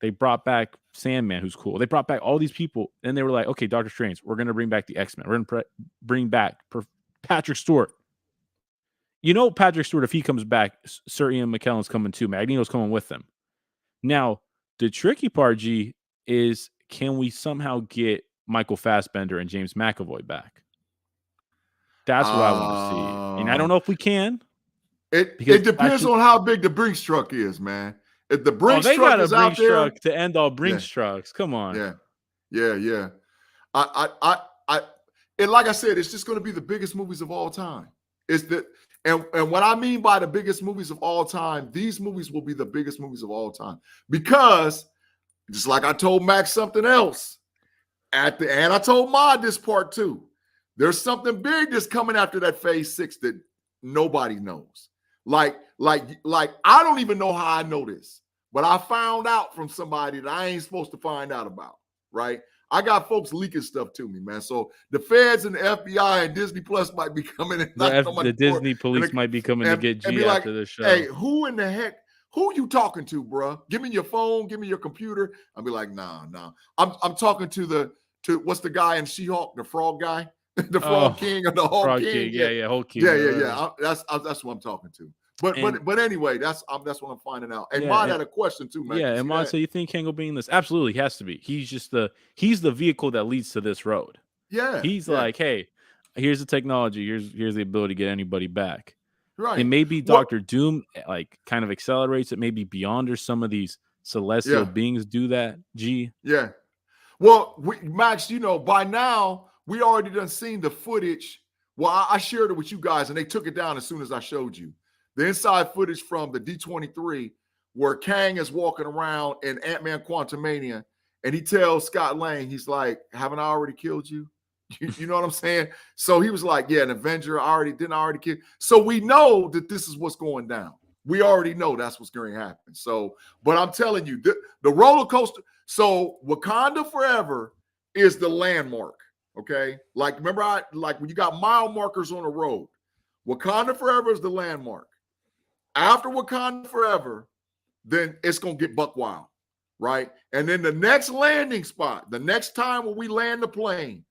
S1: They brought back Sandman, who's cool. They brought back all these people. And they were like, okay, Doctor Strange, we're going to bring back the X-Men. We're going to bring back Patrick Stewart. You know, Patrick Stewart, if he comes back, Sir Ian McKellen's coming too. Magneto's coming with them. Now, the tricky part, G, is can we somehow get Michael Fassbender and James McAvoy back? That's what I want to see. And I don't know if we can.
S2: It depends on how big the Brinks truck is, man. If the Brinks truck is out there,
S1: truck to end all Brinks trucks. Come on.
S2: Yeah. And like I said, it's just going to be the biggest movies of all time. And what I mean by the biggest movies of all time, these movies will be the biggest movies of all time. Because, just like I told Max something else, and I told Mod this part too, there's something big that's coming after that Phase 6 that nobody knows. Like I don't even know how I know this, but I found out from somebody that I ain't supposed to find out about, right? I got folks leaking stuff to me, man. So the feds and the FBI and Disney Plus might be coming in.
S1: The Disney police might be coming to get G after the show.
S2: Hey, who in the heck? Who you talking to, bro? Give me your phone. Give me your computer. I'll be like, nah. I'm talking to what's the guy in She-Hulk, the frog guy, the Frog King or the Hulk King?
S1: Yeah, Hulk King.
S2: Yeah. That's what I'm talking to. But anyway, that's what I'm finding out. And Mod had a question too, man.
S1: Yeah, and Mod, so you think Kango being this? Absolutely, he has to be. He's the vehicle that leads to this road.
S2: Yeah.
S1: He's like, hey, here's the technology. Here's the ability to get anybody back.
S2: Right.
S1: And maybe Doctor Doom like kind of accelerates it. Maybe beyond or some of these celestial beings do that. G.
S2: Yeah. Well, Max, by now we already done seen the footage. Well, I shared it with you guys, and they took it down as soon as I showed you. The inside footage from the D23 where Kang is walking around in Ant-Man Quantumania, and he tells Scott Lang, he's like, haven't I already killed you? You know what I'm saying? So he was like, yeah, an Avenger, didn't I already kill? So we know that this is what's going down. We already know that's what's going to happen. So, but I'm telling you, the roller coaster. So Wakanda Forever is the landmark, okay? Like, remember, when you got mile markers on a road, Wakanda Forever is the landmark. After Wakanda Forever, then it's going to get buck wild, right? And then the next landing spot, the next time when we land the plane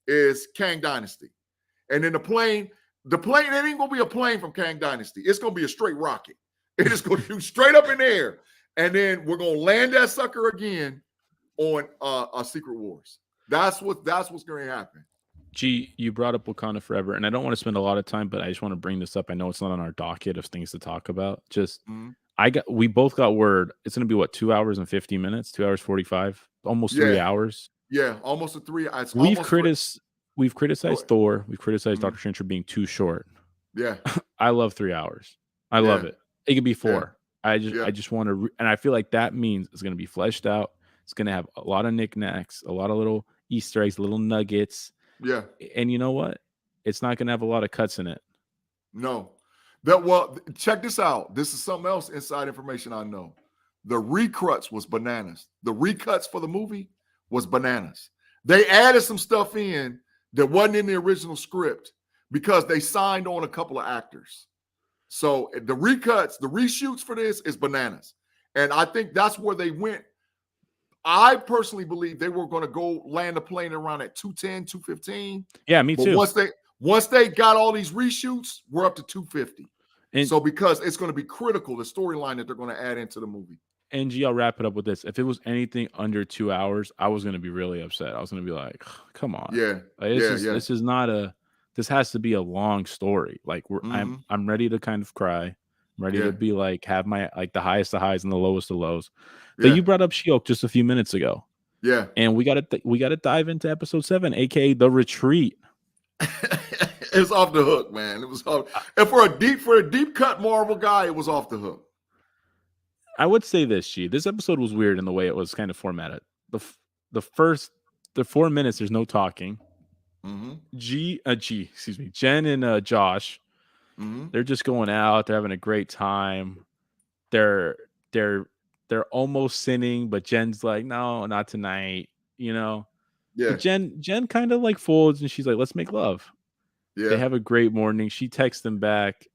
S2: is Kang Dynasty. And then the plane, it ain't going to be a plane from Kang Dynasty. It's going to be a straight rocket. It is going to shoot straight up in the air. And then we're going to land that sucker again on Secret Wars. That's what's going to happen.
S1: G, you brought up Wakanda Forever, and I don't want to spend a lot of time, but I just want to bring this up. I know it's not on our docket of things to talk about. Just we both got word it's going to be 2 hours and 50 minutes, 2 hours 45, almost 3 hours.
S2: Yeah, almost a 3 hours.
S1: We've criticized Thor. We've criticized Doctor Strange for being too short.
S2: Yeah,
S1: I love 3 hours. I love it. It could be 4. Yeah. I just want to, and I feel like that means it's going to be fleshed out. It's going to have a lot of knickknacks, a lot of little Easter eggs, little nuggets.
S2: Yeah.
S1: And you know what? It's not going to have a lot of cuts in it.
S2: No. Check this out. This is something else, inside information I know. The recuts was bananas. The recuts for the movie was bananas. They added some stuff in that wasn't in the original script because they signed on a couple of actors. So the recuts, the reshoots for this is bananas. And I think that's where they went. I personally believe they were going to go land a plane around at 210, 215.
S1: Yeah, me too.
S2: Once they got all these reshoots, we're up to 250. And so because it's going to be critical, the storyline that they're going to add into the movie.
S1: And G, I'll wrap it up with this. If it was anything under 2 hours, I was going to be really upset. I was going to be like, come on.
S2: Yeah.
S1: This is not this has to be a long story. Like I'm ready to kind of cry. I'm ready to be like, have my, like the highest of highs and the lowest of lows. But you brought up She-Hulk just a few minutes ago.
S2: Yeah.
S1: And we got to dive into episode 7, aka The Retreat.
S2: It's off the hook, man. It was off. And for a deep cut Marvel guy, it was off the hook.
S1: I would say this, G. This episode was weird in the way it was kind of formatted. The 4 minutes, there's no talking. Jen and Josh, they're just going out. They're having a great time. They're almost sinning, but Jen's like, no, not tonight. You know,
S2: Yeah.
S1: But Jen kind of like folds and she's like, let's make love. They
S2: Yeah.
S1: have a great morning. She texts him back.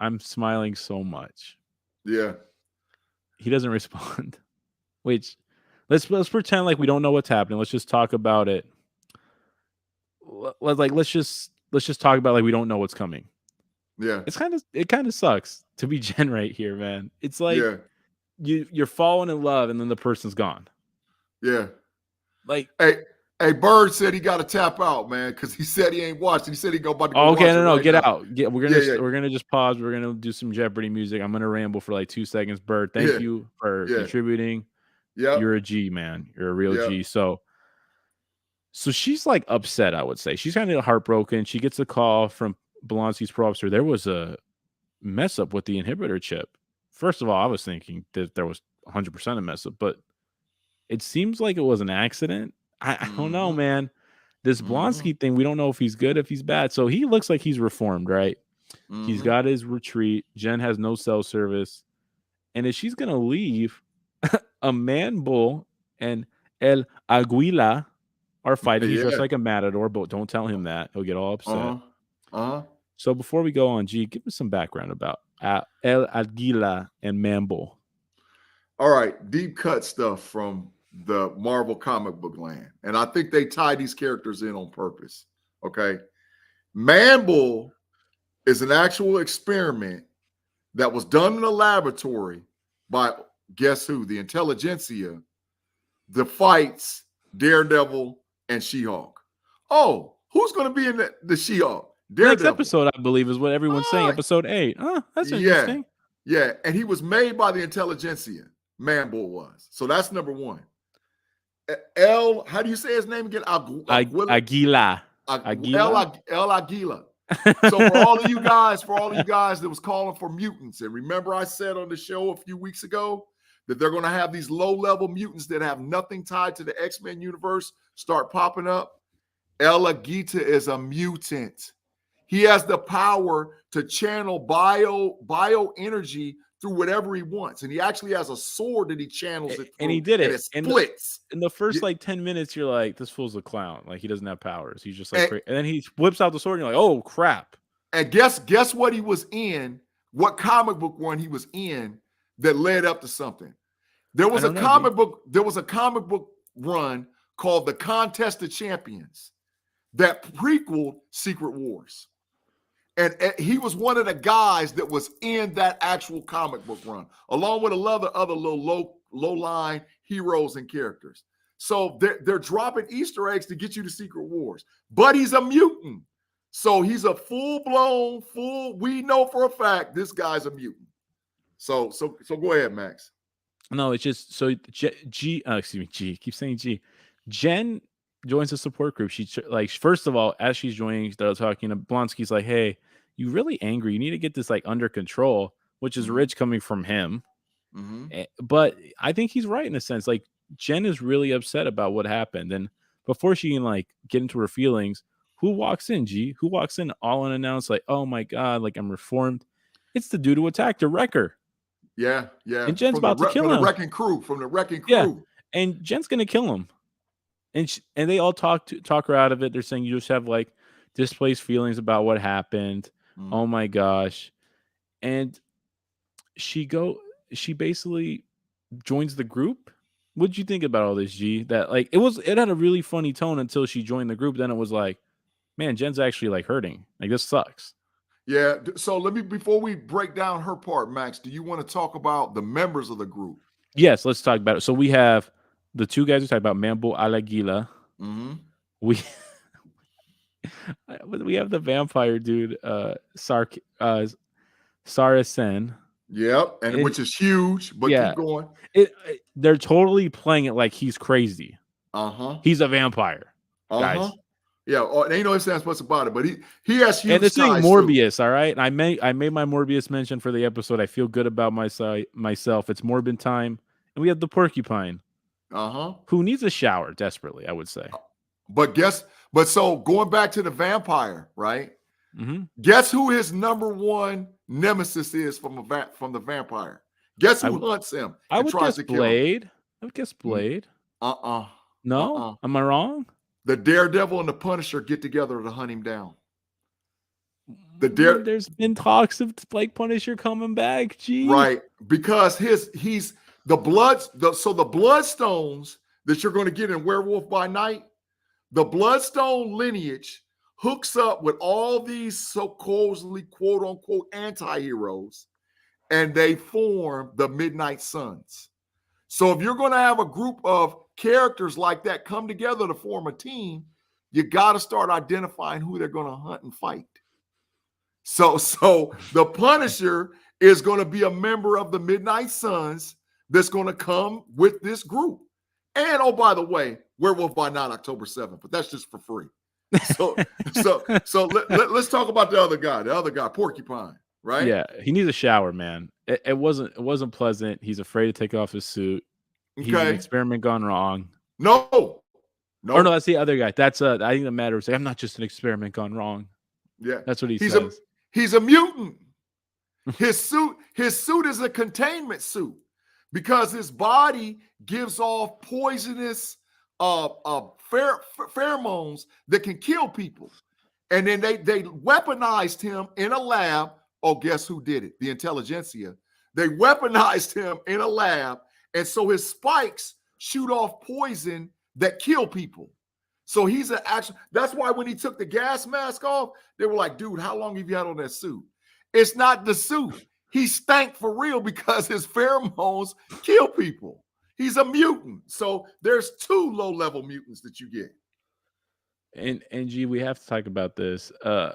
S1: I'm smiling so much.
S2: Yeah.
S1: He doesn't respond. Wait, let's pretend like we don't know what's happening. Let's just talk about it. Let's just talk about like we don't know what's coming.
S2: Yeah.
S1: It kind of sucks to be Jen right here, man. It's like
S2: Yeah.
S1: you're falling in love and then the person's gone.
S2: Yeah.
S1: Like,
S2: Hey, Bird said he got to tap out, man, because he said he ain't watching. He said he about to go
S1: okay,
S2: watch it
S1: no,
S2: right
S1: get
S2: now.
S1: out. We're
S2: Yeah.
S1: gonna just pause. We're gonna do some Jeopardy music. I'm gonna ramble for like 2 seconds. Bird, thank you for
S2: Yeah.
S1: contributing.
S2: Yep.
S1: You're a G, man. You're a real
S2: Yep.
S1: G. So she's like upset, I would say. She's kind of heartbroken. She gets a call from Blonsky's pro officer. There was a mess up with the inhibitor chip. First of all, I was thinking that there was 100% a mess up, but it seems like it was an accident. I don't know, man. This Blonsky thing, we don't know if he's good, if he's bad. So he looks like he's reformed, right? He's got his retreat. Jen has no cell service. And if she's going to leave, a man bull and El Aguila are fighting. He's just like a matador, but don't tell him that. He'll get all upset. So before we go on, G, give me some background about El Aguila and Man Bull.
S2: All right. Deep cut stuff from the Marvel comic book land. And I think they tie these characters in on purpose. Okay. Man Bull is an actual experiment that was done in a laboratory by, guess who? The intelligentsia, the fights, Daredevil, and She-Hulk. Oh, who's going to be in the She-Hulk?
S1: Daredevil. Next episode, I believe, is what everyone's saying. Episode 8. Oh, that's interesting.
S2: Yeah. And he was made by the intelligentsia. Man Bull was. So that's number one. How do you say his name again?
S1: Aguila.
S2: El Aguila. So for all of you guys that was calling for mutants, and remember I said on the show a few weeks ago that they're going to have these low-level mutants that have nothing tied to the X-Men universe start popping up. El Aguila is a mutant. He has the power to channel bio energy through whatever he wants. And he actually has a sword that he channels it through.
S1: And he did it.
S2: And it splits.
S1: In the first like 10 minutes, you're like, this fool's a clown. Like, he doesn't have powers. He's just like, and then he whips out the sword and you're like, oh, crap.
S2: And guess what he was in? What comic book one he was in that led up to something? There was a comic book run called The Contest of Champions that prequeled Secret Wars. And he was one of the guys that was in that actual comic book run, along with a lot of other little low-line heroes and characters. So they're dropping Easter eggs to get you to Secret Wars. But he's a mutant. So he's a full-blown, we know for a fact this guy's a mutant. So go ahead, Max.
S1: No, it's just so G. Keep saying G. Jen joins the support group. She like, first of all, as she's joining, they're talking to Blonsky's like, hey, you really angry. You need to get this like under control, which is rich coming from him. But I think he's right in a sense. Like, Jen is really upset about what happened. And before she can like get into her feelings, who walks in, G? Who walks in all unannounced, like, oh my God, like I'm reformed. It's the dude who attacked her, Wrecker.
S2: Yeah.
S1: And Jen's about to kill him.
S2: From the wrecking crew. Yeah.
S1: And Jen's gonna kill him. And they all talk her out of it. They're saying you just have like displaced feelings about what happened. Oh my gosh. And she basically joins the group. What'd you think about all this, G? That like it had a really funny tone until she joined the group. Then it was like, man, Jen's actually like hurting. Like, this sucks.
S2: Yeah. So before we break down her part, Max, do you want to talk about the members of the group?
S1: Yes, let's talk about it. So we have the two guys we talked about, Mambo Alaguila. We have the vampire dude, Saracen.
S2: Yep, and which is huge, but keep going.
S1: They're totally playing it like he's crazy. He's a vampire, guys.
S2: Yeah, ain't no sense what's about it, but he has huge.
S1: And this thing Morbius, all right. And I made my Morbius mention for the episode. I feel good about myself. It's Morbin time, and we have the porcupine. Who needs a shower desperately, I would say.
S2: But so going back to the vampire, right? Guess who his number one nemesis is from the vampire? Guess who hunts him?
S1: I would guess Blade. I would guess Blade. No? Am I wrong?
S2: The Daredevil and the Punisher get together to hunt him down.
S1: There's been talks of Blake Punisher coming back. Gee,
S2: right, because he's the Bloodstones that you're going to get in Werewolf by Night. The Bloodstone lineage hooks up with all these supposedly quote unquote anti-heroes, and they form the Midnight Suns. So if you're going to have a group of characters like that come together to form a team, you got to start identifying who they're going to hunt and fight. So the Punisher is going to be a member of the Midnight Suns that's going to come with this group. And oh, by the way, Werewolf by Night, October 7th, but that's just for free. So let's talk about the other guy, Porcupine, right?
S1: Yeah, he needs a shower, man. It wasn't pleasant. He's afraid to take off his suit.
S2: Okay.
S1: He's an experiment gone wrong.
S2: No.
S1: Oh no, that's the other guy. That's I think the matter is I'm not just an experiment gone wrong.
S2: Yeah,
S1: that's what he says.
S2: He's a mutant. His suit is a containment suit because his body gives off poisonous pheromones that can kill people. And then they weaponized him in a lab. Oh, guess who did it? The intelligentsia. They weaponized him in a lab, and so his spikes shoot off poison that kill people. So he's an actual. That's why when he took the gas mask off, they were like, dude, how long have you had on that suit? It's not the suit. He stank for real because his pheromones kill people. He's a mutant. So there's 2 low-level mutants that you get.
S1: And G, we have to talk about this. I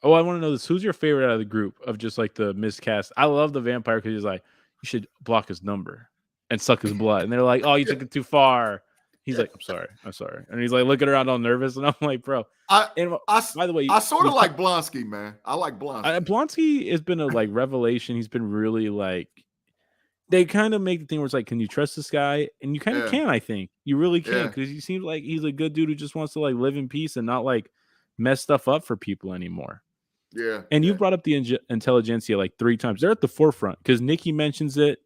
S1: want to know this. Who's your favorite out of the group of just like the miscast? I love the vampire because he's like, you should block his number and suck his blood. And they're like, oh, you took it too far. He's like, I'm sorry. And he's like looking around all nervous. And I'm like, bro. By the way,
S2: I sort of like Blonsky, man. I like Blonsky.
S1: Blonsky has been a like revelation. He's been really like, they kind of make the thing where it's like, can you trust this guy? And you kind of can, I think. You really can, because he seems like he's a good dude who just wants to like live in peace and not like mess stuff up for people anymore.
S2: Yeah.
S1: And you brought up the intelligentsia like 3 times. They're at the forefront because Nikki mentions it.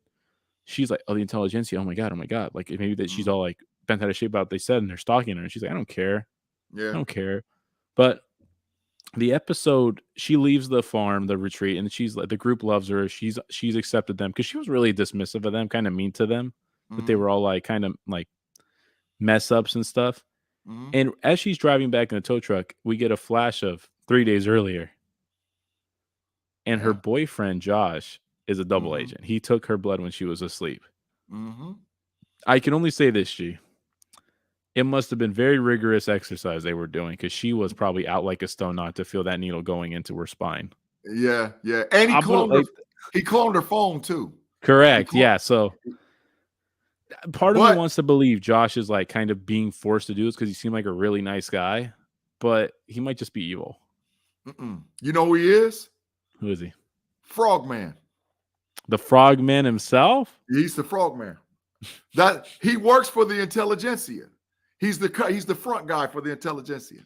S1: She's like, oh, the intelligentsia. Oh my God. Like maybe that she's all like bent out of shape about what they said and they're stalking her. And she's like, I don't care.
S2: Yeah.
S1: I don't care. But the episode, she leaves the farm, the retreat, and she's like, the group loves her. She's accepted them because she was really dismissive of them, kind of mean to them, that they were all like kind of like mess ups and stuff. And as she's driving back in the tow truck, we get a flash of 3 days earlier. And her boyfriend, Josh, is a double agent. He took her blood when she was asleep. I can only say this, G. It must have been very rigorous exercise they were doing because she was probably out like a stone not to feel that needle going into her spine.
S2: Yeah. And he cloned her phone too.
S1: Correct. Yeah. So part of me wants to believe Josh is like kind of being forced to do this because he seemed like a really nice guy, but he might just be evil.
S2: You know who he is?
S1: Who is he?
S2: Frogman.
S1: The Frogman himself?
S2: He's the Frogman. That he works for the intelligentsia. He's the front guy for the intelligentsia.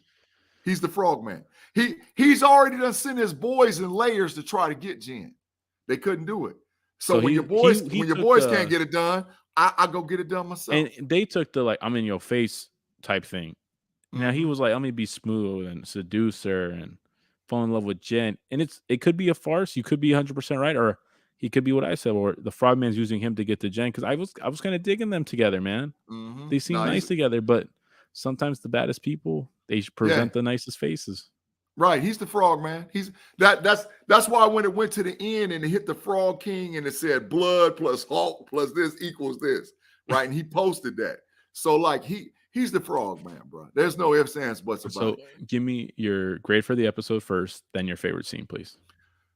S2: He's the Frogman. He's already done sent his boys in layers to try to get Jen. They couldn't do it. So when your boys can't get it done, I go get it done myself.
S1: And they took the like I'm in your face type thing. Now he was like, I'm gonna be smooth and seduce her and fall in love with Jen. And it could be a farce. You could be 100% right, or he could be what I said, or the Frogman's using him to get to Jen. Because I was kind of digging them together, man. They seem nice together, but sometimes the baddest people, they present the nicest faces.
S2: Right, he's the Frogman. That's why when it went to the end and it hit the Frog King and it said blood plus Hulk plus this equals this, right? And he posted that. So like he's the Frogman, bro. There's no ifs, ands, buts about it.
S1: So give me your grade for the episode first, then your favorite scene, please.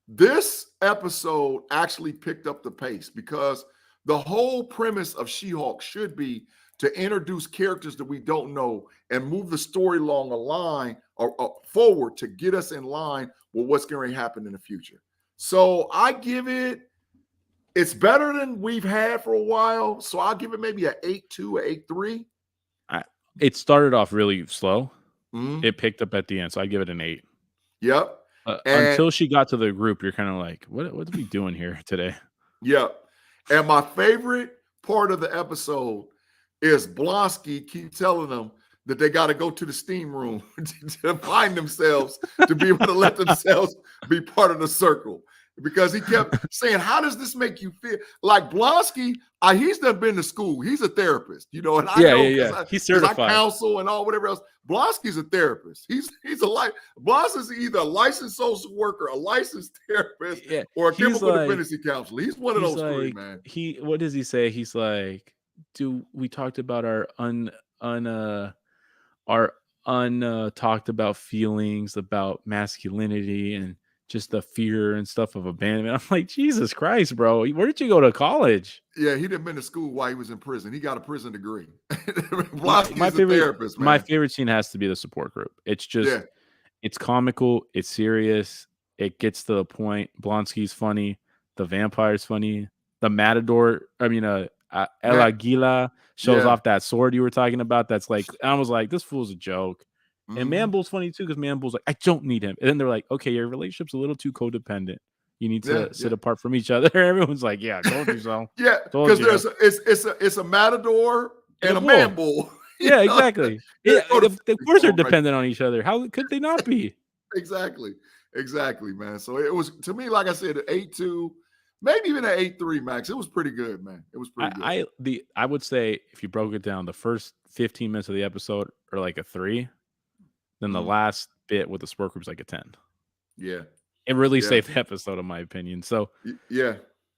S2: This episode actually picked up the pace because the whole premise of She-Hulk should be to introduce characters that we don't know and move the story along a line or forward to get us in line with what's going to happen in the future. So I give it's better than we've had for a while. So I'll give it maybe an 8.2, an 8.3.
S1: It started off really slow. It picked up at the end. So I give it an 8.
S2: Yep.
S1: Until she got to the group, you're kind of like, what are we doing here today?
S2: Yep. And my favorite part of the episode is Blonsky keep telling them that they got to go to the steam room to find themselves to be able to let themselves be part of the circle. Because he kept saying, "How does this make you feel?" Like Blonsky, he's done been to school. He's a therapist, you know, and I know because
S1: He's
S2: I
S1: certified.
S2: counsel and all whatever else. Blonsky's a therapist. He's Blonsky's either a licensed social worker, a licensed therapist, or a chemical dependency counselor. He's one of those three, man.
S1: What does he say? He's like, we talked about our talked about feelings about masculinity and just the fear and stuff of abandonment. I'm like, Jesus Christ, bro. Where did you go to college?
S2: Yeah, he didn't been to school while he was in prison. He got a prison degree.
S1: My favorite therapist, man. My favorite scene has to be the support group. It's just, it's comical. It's serious. It gets to the point. Blonsky's funny. The vampire's funny. The Matador, El Aguila shows off that sword you were talking about. That's like, I was like, this fool's a joke. And Man-Bull's funny too, because Man-Bull's like, I don't need him. And then they're like, okay, your relationship's a little too codependent. You need to sit apart from each other. Everyone's like, yeah, told you so.
S2: Because it's a Matador and a Man-Bull.
S1: Yeah, exactly. Of course they're dependent on each other. How could they not be?
S2: Exactly, man. So it was, to me, like I said, an 8-2, maybe even an 8-3, Max. It was pretty good, man. It was pretty good.
S1: I would say if you broke it down, the first 15 minutes of the episode are like a 3. Then the last bit with the support group is like a 10.
S2: Yeah.
S1: It really saved the episode, in my opinion. So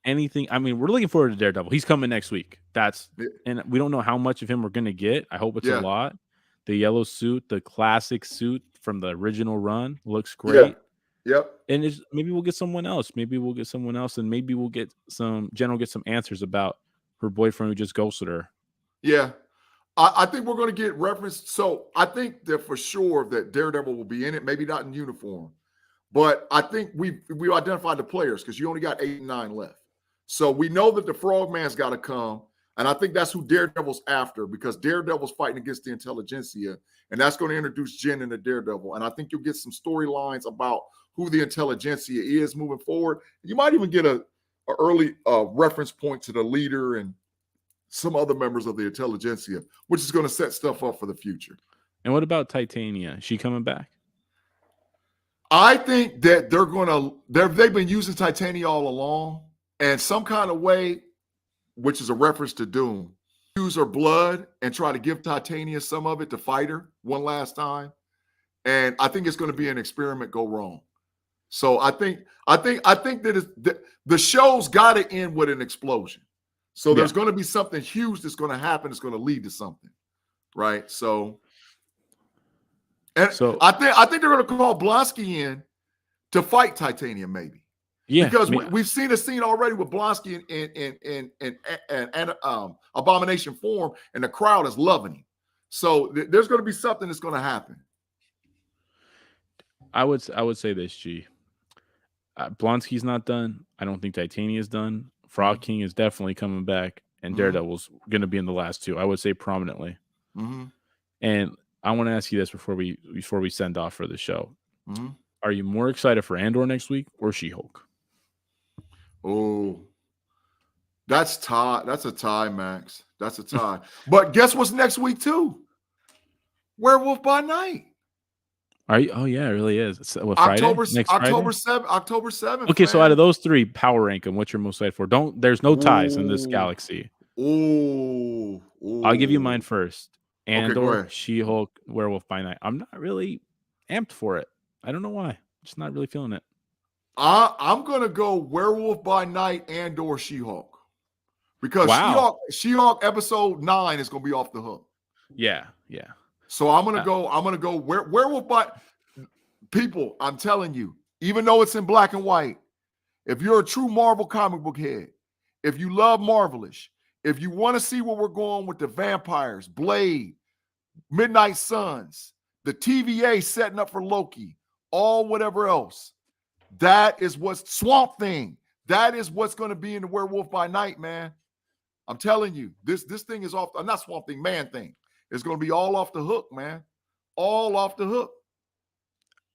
S1: anything. I mean, we're looking forward to Daredevil. He's coming next week. And we don't know how much of him we're gonna get. I hope it's a lot. The yellow suit, the classic suit from the original run, looks great.
S2: Yep.
S1: And maybe we'll get someone else. And maybe we'll get some General get some answers about her boyfriend who just ghosted her.
S2: Yeah. I think we're going to get reference. So I think that for sure that Daredevil will be in it, maybe not in uniform. But I think we identified the players because you only got 8 and 9 left. So we know that the Frogman's got to come. And I think that's who Daredevil's after, because Daredevil's fighting against the Intelligentsia. And that's going to introduce Jen into Daredevil. And I think you'll get some storylines about who the Intelligentsia is moving forward. You might even get a early reference point to the leader and some other members of the Intelligentsia, which is going to set stuff up for the future.
S1: And what about Titania? Is she coming back?
S2: I think that they've been using Titania all along, and some kind of way, which is a reference to Doom, use her blood and try to give Titania some of it to fight her one last time. And I think it's going to be an experiment go wrong. So I think that the show's got to end with an explosion. So there's going to be something huge that's going to happen. It's going to lead to something, right? So I think they're going to call Blonsky in to fight Titania, maybe. Yeah, because we've seen a scene already with Blonsky in Abomination form, and the crowd is loving him. So there's going to be something that's going to happen.
S1: I would say this, G. Blonsky's not done. I don't think Titania's done. Frog King is definitely coming back, and Daredevil's going to be in the last 2. I would say prominently. And I want to ask you this before we send off for the show. Are you more excited for Andor next week or She-Hulk?
S2: Oh, that's a tie, Max. That's a tie. But guess what's next week too? Werewolf by Night.
S1: Are you? Oh yeah, it really is. It's
S2: October
S1: Friday?
S2: October 7th.
S1: Okay, so out of those 3, power rank them. What's your most excited for? There's no ties in this galaxy. I'll give you mine first. Andor, She-Hulk, Werewolf by Night. I'm not really amped for it. I don't know why. I'm just not really feeling it.
S2: I'm gonna go Werewolf by Night, Andor, She-Hulk, because She-Hulk episode 9 is gonna be off the hook.
S1: Yeah.
S2: So I'm gonna go Werewolf by people. I'm telling you, even though it's in black and white, if you're a true Marvel comic book head, if you love Marvelish, if you want to see where we're going with the vampires, Blade, Midnight Suns, the TVA setting up for Loki, all whatever else, that is what's Swamp Thing. That is what's going to be in the Werewolf by Night, man. I'm telling you, this thing is off. Not Swamp Thing, Man Thing. It's going to be all off the hook, man. All off the hook.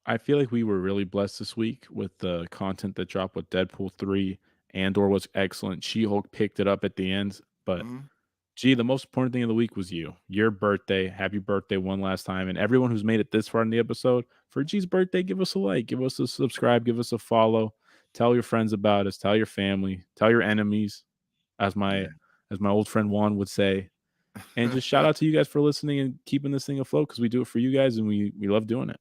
S1: I feel like we were really blessed this week with the content that dropped with Deadpool 3. Andor was excellent. She-Hulk picked it up at the end, but Gee, the most important thing of the week was you. Your birthday. Happy birthday one last time. And everyone who's made it this far in the episode, for G's birthday, give us a like, give us a subscribe, give us a follow. Tell your friends about us. Tell your family. Tell your enemies, as my
S2: Yeah.
S1: as my old friend Juan would say. And just shout out to you guys for listening and keeping this thing afloat, because we do it for you guys and we love doing it.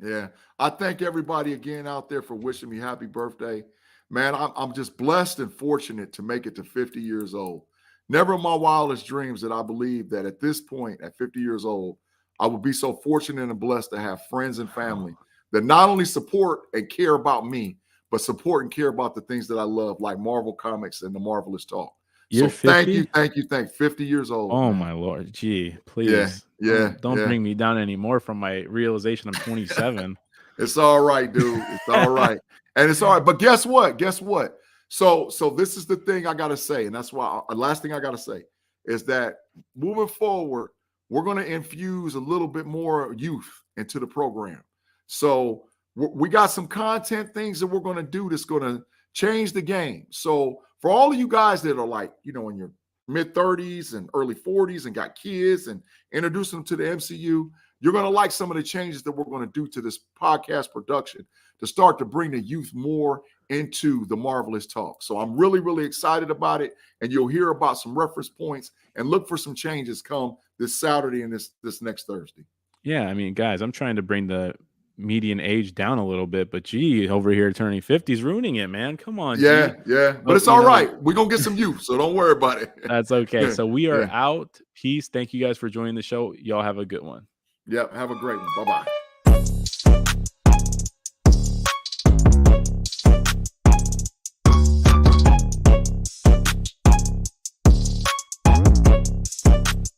S2: Yeah. I thank everybody again out there for wishing me happy birthday. Man, I'm just blessed and fortunate to make it to 50 years old. Never in my wildest dreams did I believe that at this point, at 50 years old, I would be so fortunate and blessed to have friends and family that not only support and care about me, but support and care about the things that I love, like Marvel Comics and the Marvelous Talk.
S1: You're
S2: So thank you,
S1: 50?
S2: thank you, 50 years old,
S1: Oh
S2: man.
S1: my Lord. Gee,
S2: Yeah,
S1: please.
S2: yeah,
S1: Don't
S2: yeah.
S1: bring me down anymore from my realization I'm 27.
S2: It's all right, dude. It's all right. And it's all right. But guess what? Guess what? So this is the thing I gotta say, and that's why last thing I gotta say is that moving forward, we're gonna infuse a little bit more youth into the program. So we got some content things that we're gonna do that's gonna change the game. So for all of you guys that are like, in your mid 30s and early 40s and got kids and introducing them to the MCU, you're going to like some of the changes that we're going to do to this podcast production to start to bring the youth more into the Marvelous Talk. So I'm really, really excited about it. And you'll hear about some reference points and look for some changes come this Saturday and this next Thursday.
S1: Yeah, I mean, guys, I'm trying to bring the median age down a little bit, but gee, over here turning 50 is ruining it, man. Come on,
S2: Yeah,
S1: G.
S2: yeah. But
S1: Oh,
S2: it's all right. We're going to get some youth, so don't worry about it.
S1: That's okay. So we are
S2: Yeah.
S1: out. Peace. Thank you guys for joining the show. Y'all have a good one.
S2: Yep. Have a great one. Bye-bye.